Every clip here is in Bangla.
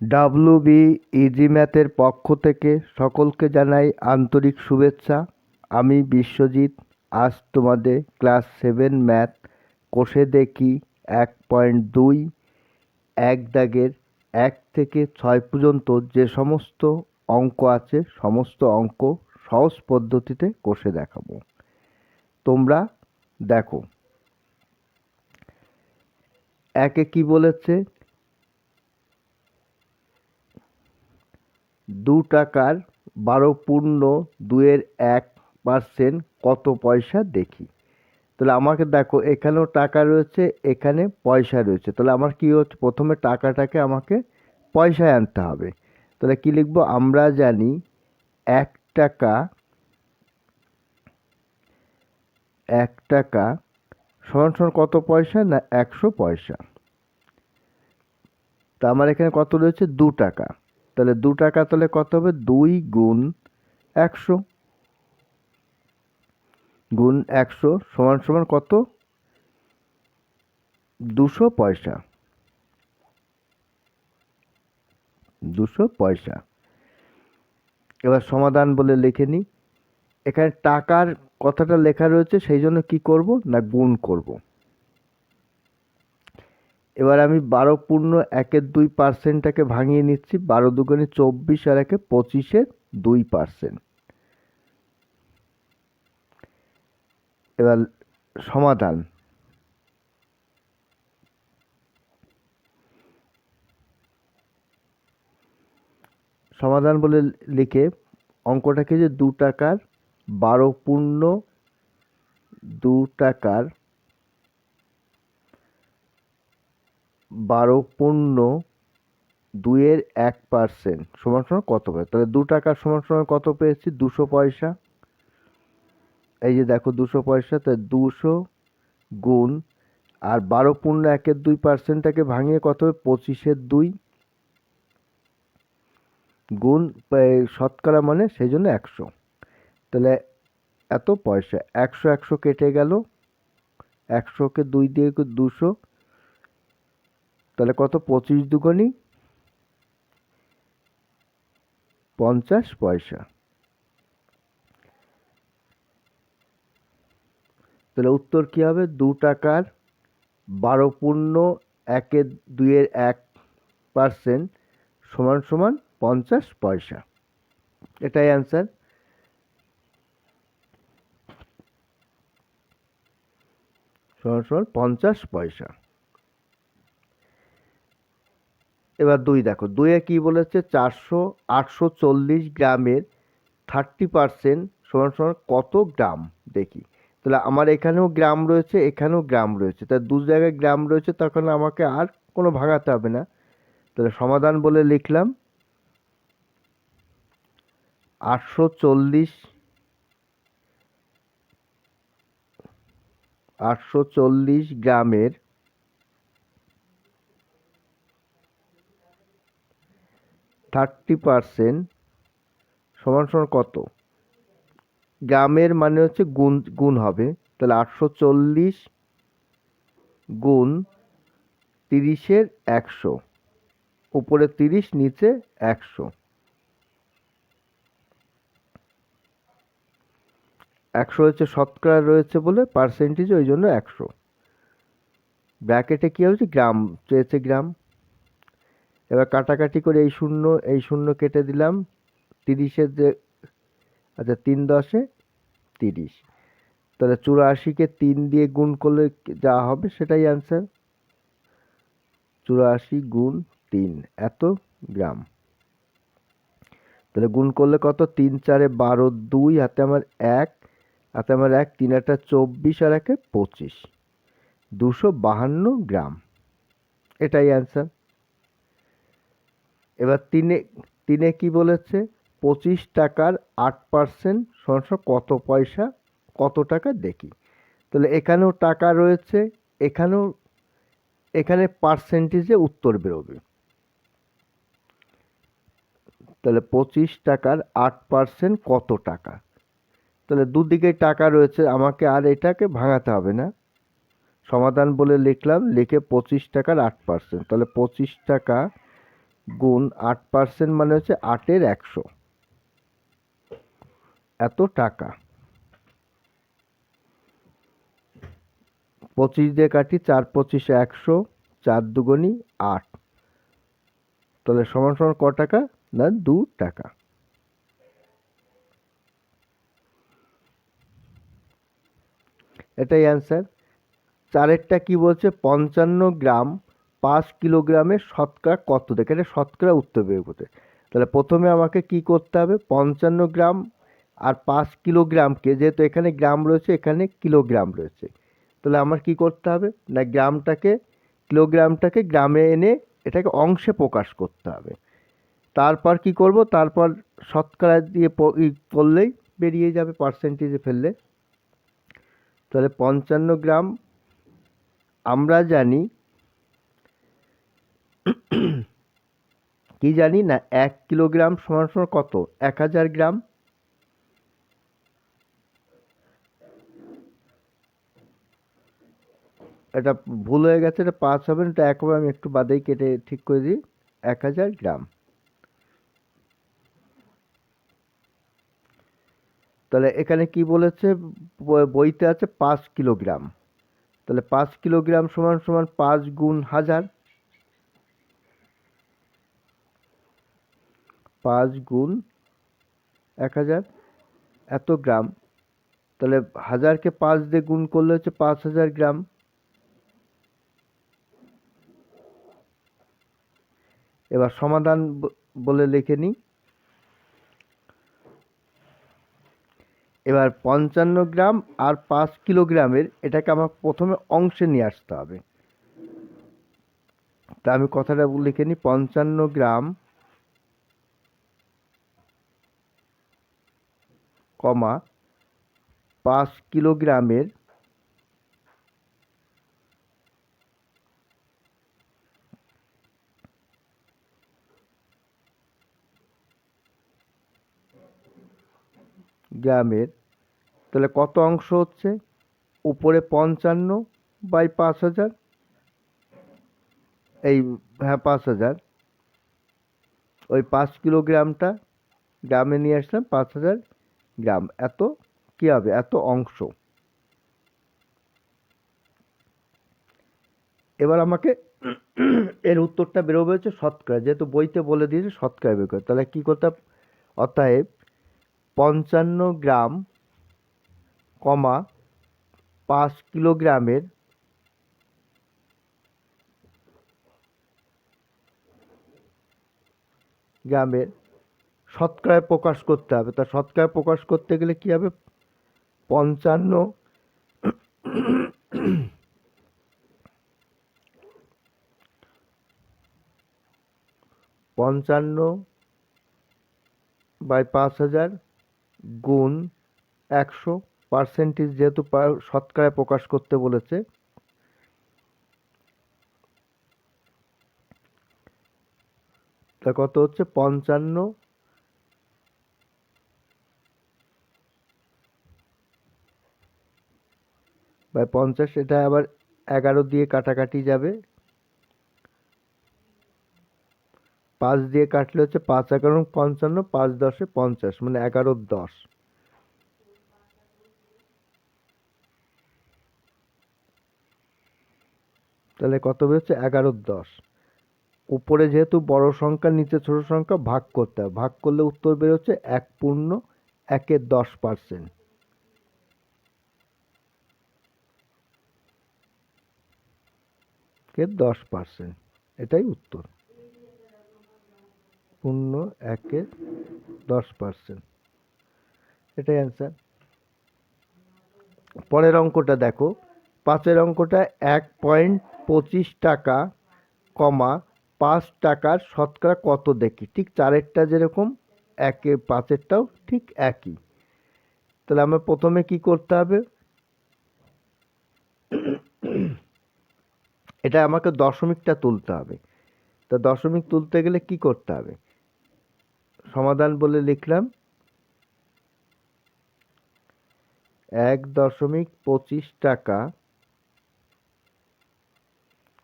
ডাব্লিউবি ইজি ম্যাথের পক্ষ থেকে সকলকে জানাই আন্তরিক শুভেচ্ছা। আমি বিশ্বজিৎ। আজ তোমাদের ক্লাস 7 ম্যাথ কোষে দেখি 1.2 এক দাগের 1 থেকে 6 পর্যন্ত যে সমস্ত অঙ্ক আছে সমস্ত অঙ্ক সহজ পদ্ধতিতে কষে দেখাবো। তোমরা দেখো, একে কি বলেছে, 2 টাকার 12.2% কত পয়সা দেখি। তাহলে আমাকে দেখো, এখানেও টাকা রয়েছে, এখানে পয়সা রয়েছে। তাহলে আমার কি হচ্ছে, প্রথমে টাকাটাকে আমাকে পয়সায় আনতে হবে। তাহলে কি লিখবো, আমরা জানি 1 টাকা 1 টাকা সমান সমান কত পয়সা, না 100 পয়সা। তা আমার এখানে কত রয়েছে, 2 টাকা। তাহলে 2 টাকা তাহলে কত হবে, 2 গুণ 100 গুণ 100 সমান সমান কত, 200 পয়সা। 200 পয়সা। এবার সমাধান বলে লিখে নিই। এখানে টাকার কথাটা লেখা রয়েছে, সেই জন্য কি করব, না গুণ করব। এবার আমি 12.1/2%টাকে ভাঙিয়ে নিচ্ছি। 12 দুগুণে 24 আর 1 25-এর 2%। এবার সমাধান। সমাধান বলে লিখে অঙ্কটাকে যে 2 টাকার 12.2% সমান সমান কত পাই। তাহলে 2 টাকার সমান সমান কত পেয়েছি, 200 পয়সা। এই যে দেখো 200 পয়সা। তাই 200 গুণ, আর 12.1/2%টাকে ভাঙিয়ে কত হবে, 25-এর 2 গুণ শতকরা মানে সেই জন্য 100। তাহলে এত পয়সা, 100 100 কেটে গেল, 100কে 2 দিয়ে 200। তাহলে কত, 25 দুগুণী 50 পয়সা। তাহলে উত্তর কি হবে, 2 টাকার 12.1/2% সমান সমান 50 পয়সা। এটাই অ্যান্সার। সমান সমান 50 পয়সা। এবার 2 দেখো, 2-এ কি বলেছে, 840 গ্রামের 30% সমান সমান কত গ্রাম দেখি। তাহলে আমার এখানেও গ্রাম রয়েছে, এখানেও গ্রাম রয়েছে। তাই 2 জায়গায় গ্রাম রয়েছে, তখন আমাকে আর কোনো ভাঙাতে হবে না। তাহলে সমাধান বলে লিখলাম 840 গ্রামের 30% সমান সমান কত। গ্রামের মানে হচ্ছে গুণ গুণ হবে। তাহলে 840 গুণ 30-এর 100, উপরে 30 নিচে 100। 100 হচ্ছে শতকরা রয়েছে বলে পার্সেন্টেজ, ওই জন্য 100। ব্র্যাকেটে কি হচ্ছে, গ্রাম চেয়েছে, গ্রাম। এবার কাটাকাটি করে এই শূন্য কেটে দিলাম। 30-এর যে, আচ্ছা 3 10-এ 30। তাহলে 84-কে 3 দিয়ে গুণ করলে যা হবে সেটাই অ্যান্সার। 84 গুণ 3 এত গ্রাম। তাহলে গুণ করলে কত, 3 4-এ 12, 2 হাতে আমার 1, হাতে আমার 1, 3 8 24 আর 1 25, 252 গ্রাম। এটাই অ্যান্সার। এবার 3-এ কি বলেছে, 25 টাকার 8% সমান সমান কত পয়সা, কত টাকা দেখি। তাহলে এখানেও টাকা রয়েছে, এখানেও, এখানে পার্সেন্টেজে উত্তর বেরোবে। তাহলে 25 টাকার 8% কত টাকা। তাহলে দুদিকে টাকা রয়েছে, আমাকে আর এটাকে ভাঙাতে হবে না। সমাধান বলে লিখলাম, লিখে 25 টাকার 8%। তাহলে 25 টাকা গুণ 8% মানে হচ্ছে 8-এর 100, এত টাকা। 25 দিয়ে কাটি, 4-25 100, 4 দুগুণি 8, তাহলে সমান সমান ক টাকা? না 2 টাকা। এটাই অ্যান্সার। চারেরটা কি বলছে? 55 গ্রাম 5 কিলোগ্রামের শতকরা কত? দেখে এটা শতকরা উত্তর বের করতে। তাহলে প্রথমে আমাকে কি করতে হবে? 55 গ্রাম আর 5 কিলোগ্রামকে, যেহেতু এখানে গ্রাম রয়েছে এখানে কিলোগ্রাম রয়েছে, তাহলে আমার কি করতে হবে? না কিলোগ্রামটাকে গ্রামে এনে এটাকে অংশে প্রকাশ করতে হবে। তারপর কি করব? তারপর শতকরা দিয়ে করলেই বেরিয়ে যাবে, পার্সেন্টেজে ফেললে। তাহলে 55 গ্রাম আমরা জানি, কি জানি না, 1 কিলোগ্রাম সমান সমান কত? 1000 গ্রাম। এটা ভুল হয়ে গেছে, এটা 5 হবে না, এটা 1 হবে, আমি একটু বাদেই কেটে ঠিক করে দিই। 1000 গ্রাম। তাহলে এখানে কি বলেছে? বইতে আছে 5 কিলোগ্রাম। তাহলে 5 কিলোগ্রাম সমান সমান 5 গুণ 1000, 5 গুণ 1000, এত গ্রাম। তাহলে 1000কে 5 দিয়ে গুণ করলে হচ্ছে 5000 গ্রাম। এবার সমাধান বলে লিখে নিই। এবার 55 গ্রাম আর 5 কিলোগ্রামের এটাকে আমার প্রথমে অংশে নিয়ে আসতে হবে। তা আমি কথাটা লিখে নিই। 55 গ্রাম কমা 5 কিলোগ্রামের গ্রামের, তাহলে কত অংশ হচ্ছে? উপরে 55/5000, এই, হ্যাঁ 5000, ওই 5 কিলোগ্রামটা গ্রামে নিয়ে আসলাম, 5000 গ্রাম, এত কি হবে? এত অংশ। এবার আমাকে এর উত্তরটা বেরোবে হচ্ছে শতকরা, যেহেতু বইতে বলে দিয়েছে শতকরা বের করে। তাহলে কি করতে হবে? অতএব 55 গ্রাম কমা 5 কিলোগ্রামের শতকরায় প্রকাশ করতে হবে। তা শতকরায় প্রকাশ করতে গেলে কি হবে? 55 55/5000 গুণ 100, পার্সেন্টেজ যেহেতু শতকরায় প্রকাশ করতে বলেছে, তা কত হচ্ছে? 55/50, এটা আবার 11 দিয়ে কাটাকাটি যাবে। 5 দিয়ে কাটলে হচ্ছে 5×11 = 55, 5×10 = 50, মানে 11×10। তাহলে কত বেরোচ্ছে? 11×10। উপরে যেহেতু বড় সংখ্যা, নিচে ছোট সংখ্যা, ভাগ করতে হবে। ভাগ করলে উত্তর বেরোচ্ছে 1/10%। কে 10%, এটাই উত্তর। 1/10%, এটাই অ্যান্সার। পরের অঙ্কটা দেখো। 5-এর অঙ্কটা 1.25 টাকা কমা 5 টাকার শতকরা কত দেখি। ঠিক 4-এরটা যেরকম 5-এরটাও ঠিক একই। তাহলে আমার প্রথমে কি করতে হবে? এটা আমাকে দশমিকটা তুলতে হবে। তা দশমিক তুলতে গেলে কি করতে হবে? সমাধান বলে লিখলাম 1.25 টাকা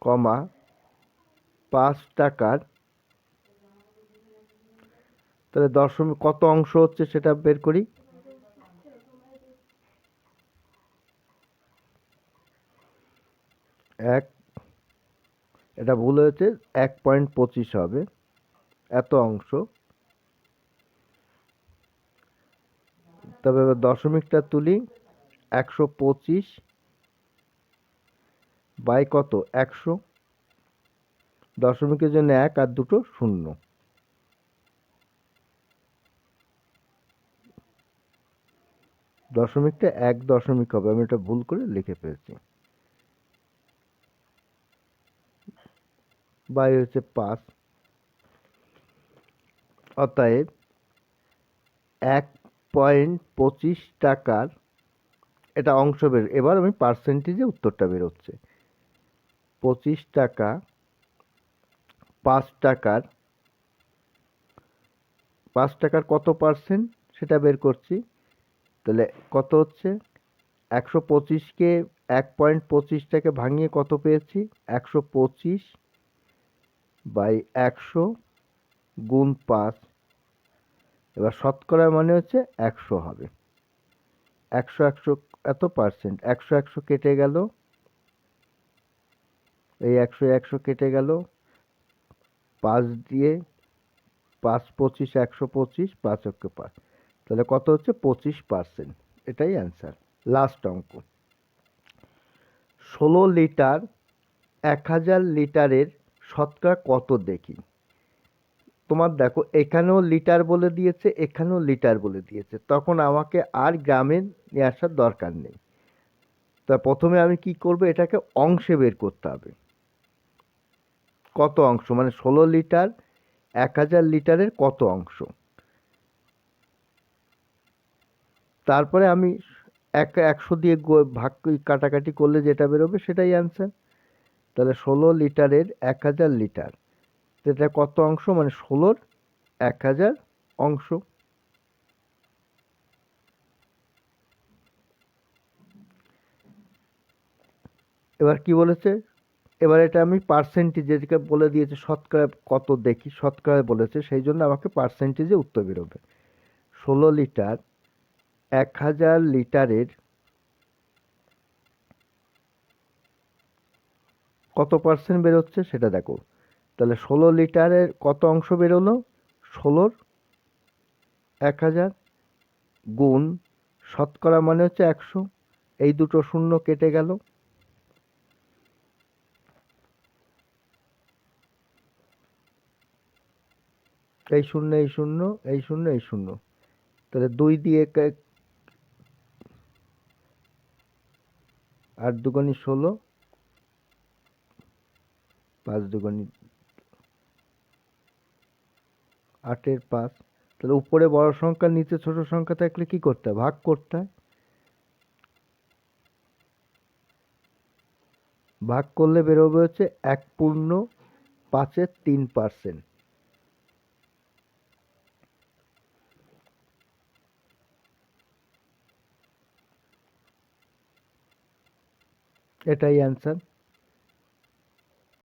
কমা 5 টাকার তাহলে দশমিক কত অংশ হচ্ছে সেটা বের করি। এক, এটা ভুল হয়েছে, 1.25 হবে, এত অংশ। তবে এবার দশমিকটা তুলি, 125 বাই কত, 100, দশমিকের জন্য 1 আর দুটো শূন্য, দশমিকটা 1 দশমিক হবে, আমি এটা ভুল করে লিখে ফেলছি। বাই হচ্ছে 5, অতএব 1.25 টাকার, এটা অংশ বের, এবার আমি পার্সেন্টেজে উত্তরটা বেরোচ্ছে। 25 টাকা 5 টাকার, 5 টাকার কত পার্সেন্ট সেটা বের করছি। তাহলে কত হচ্ছে, 125কে 1.25টাকে ভাঙিয়ে কত পেয়েছি, 125 বাই 100 গুণ 5, এবার শতকরা মানে হচ্ছে 100 হবে। 100 এত পার্সেন্ট, 100 কেটে গেল, এই 100 কেটে গেল, 5 দিয়ে, 5 25 125, 5 অক্ষে 5, তাহলে কত হচ্ছে 25%, এটাই অ্যান্সার। লাস্ট অঙ্ক, 16 লিটার 1000 লিটারের শতকরা কত দেখি। তোমার দেখো এখানেও লিটার বলে দিয়েছে, এখানেও লিটার বলে দিয়েছে, তখন আমাকে আর গ্রামে নিয়ে আসার দরকার নেই। তা প্রথমে আমি কি করব, এটাকে অংশে বের করতে হবে। কত অংশ মানে 16 লিটার 1000 লিটারের কত অংশ, তারপরে আমি 100 দিয়ে ভাগ কাটাকাটি করলে যেটা বেরোবে সেটাই অ্যান্সার। তাহলে 16 লিটারের 1000 লিটার, সেটা কত অংশ মানে 16-র 1000 অংশ। এবার কি বলেছে, এবার এটা আমি পার্সেন্টেজ, যেটাকে বলে দিয়েছে শতকরা কত দেখি, শতকরা বলেছে, সেই জন্য আমাকে পার্সেন্টেজে উত্তর বেরোবে। 16 লিটার 1000 লিটারের কত পার্সেন্ট বেরোচ্ছে সেটা দেখো। তাহলে 16 লিটারের কত অংশ বেরোলো, 16-র 1000 গুণ শতকরা মানে হচ্ছে 100, এই দুটো শূন্য কেটে গেল, এই শূন্য এই শূন্য এই শূন্য এই শূন্য, তাহলে 2 দিয়ে 8 দুগুণী 16, 5 দুগুণী 8-এর 5, তাহলে উপরে বড় সংখ্যা নিচে ছোট সংখ্যা থাকলে কি করতে হয়, ভাগ করতে হয়। ভাগ করলে বেরোবে হচ্ছে 1/5-3%। এটাই অ্যান্সার।